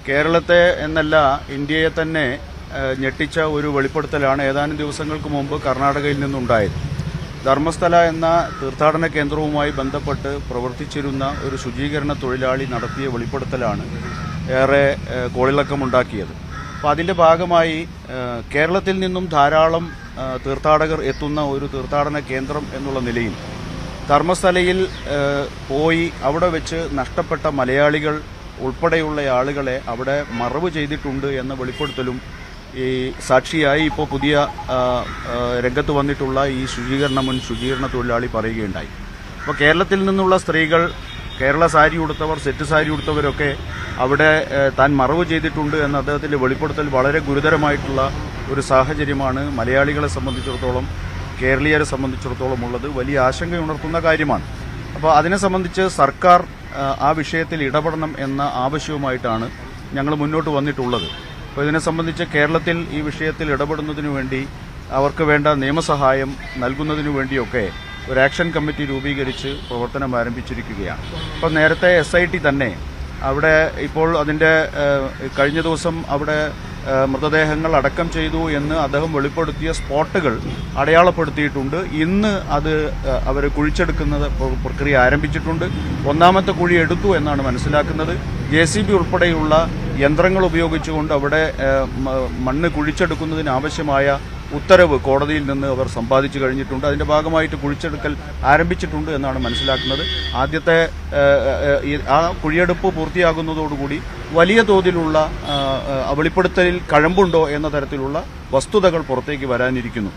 കേരളത്തെ എന്നല്ല ഇന്ത്യയെ തന്നെ ഞെട്ടിച്ച ഒരു വെളിപ്പെടുത്തലാണ് ഏതാനും ദിവസങ്ങൾക്ക് മുമ്പ് കർണാടകയിൽ നിന്നുണ്ടായത്. ധർമ്മസ്ഥല എന്ന തീർത്ഥാടന കേന്ദ്രവുമായി ബന്ധപ്പെട്ട് പ്രവർത്തിച്ചിരുന്ന ഒരു ശുചീകരണ തൊഴിലാളി നടത്തിയ വെളിപ്പെടുത്തലാണ് ഏറെ കോളിളക്കമുണ്ടാക്കിയത്. അപ്പോൾ അതിൻ്റെ ഭാഗമായി കേരളത്തിൽ നിന്നും ധാരാളം തീർത്ഥാടകർ എത്തുന്ന ഒരു തീർത്ഥാടന കേന്ദ്രം എന്നുള്ള നിലയിൽ ധർമ്മസ്ഥലയിൽ പോയി അവിടെ വെച്ച് നഷ്ടപ്പെട്ട മലയാളികൾ ഉൾപ്പെടെയുള്ള ആളുകളെ അവിടെ മറവ് ചെയ്തിട്ടുണ്ട് എന്ന വെളിപ്പെടുത്തലും ഈ സാക്ഷിയായി ഇപ്പോൾ പുതിയ രംഗത്ത് വന്നിട്ടുള്ള ഈ മുൻ ശുചീകരണ തൊഴിലാളി പറയുകയുണ്ടായി. അപ്പോൾ കേരളത്തിൽ നിന്നുള്ള സ്ത്രീകൾ, കേരള സാരി ഉടുത്തവർ, സെറ്റ് സാരി ഉടുത്തവരൊക്കെ അവിടെ താൻ മറവ് ചെയ്തിട്ടുണ്ട് എന്ന അദ്ദേഹത്തിൻ്റെ വെളിപ്പെടുത്തൽ വളരെ ഗുരുതരമായിട്ടുള്ള ഒരു സാഹചര്യമാണ് മലയാളികളെ സംബന്ധിച്ചിടത്തോളം, കേരളീയരെ സംബന്ധിച്ചിടത്തോളം ഉള്ളത്. വലിയ ആശങ്കയുണർത്തുന്ന കാര്യമാണ്. അപ്പോൾ അതിനെ സംബന്ധിച്ച് സർക്കാർ ആ വിഷയത്തിൽ ഇടപെടണം എന്ന ആവശ്യവുമായിട്ടാണ് ഞങ്ങൾ മുന്നോട്ട് വന്നിട്ടുള്ളത്. അപ്പോൾ ഇതിനെ സംബന്ധിച്ച് കേരളത്തിൽ ഈ വിഷയത്തിൽ ഇടപെടുന്നതിനു വേണ്ടി അവർക്ക് വേണ്ട നിയമസഹായം നൽകുന്നതിനു വേണ്ടിയൊക്കെ ഒരു ആക്ഷൻ കമ്മിറ്റി രൂപീകരിച്ച് പ്രവർത്തനം ആരംഭിച്ചിരിക്കുകയാണ്. അപ്പോൾ നേരത്തെ SIT തന്നെ അവിടെ ഇപ്പോൾ അതിൻ്റെ കഴിഞ്ഞ ദിവസം അവിടെ മൃതദേഹങ്ങൾ അടക്കം ചെയ്തു എന്ന് അദ്ദേഹം വെളിപ്പെടുത്തിയ സ്പോട്ടുകൾ അടയാളപ്പെടുത്തിയിട്ടുണ്ട്. ഇന്ന് അത് അവർ കുഴിച്ചെടുക്കുന്ന പ്രക്രിയ ആരംഭിച്ചിട്ടുണ്ട്. ഒന്നാമത്തെ കുഴി എടുത്തു എന്നാണ് മനസ്സിലാക്കുന്നത്. JCB ഉൾപ്പെടെയുള്ള യന്ത്രങ്ങൾ ഉപയോഗിച്ചുകൊണ്ട് അവിടെ മണ്ണ് കുഴിച്ചെടുക്കുന്നതിന് ആവശ്യമായ ഉത്തരവ് കോടതിയിൽ നിന്ന് അവർ സമ്പാദിച്ചു കഴിഞ്ഞിട്ടുണ്ട്. അതിന്റെ ഭാഗമായിട്ട് കുഴിച്ചെടുക്കൽ ആരംഭിച്ചിട്ടുണ്ട് എന്നാണ് മനസ്സിലാക്കുന്നത്. ആദ്യത്തെ ആ കുഴിയെടുപ്പ് പൂർത്തിയാകുന്നതോടുകൂടി വലിയ തോതിലുള്ള വെളിപ്പെടുത്തലിൽ കഴമ്പുണ്ടോ എന്ന തരത്തിലുള്ള വസ്തുതകൾ പുറത്തേക്ക് വരാനിരിക്കുന്നു.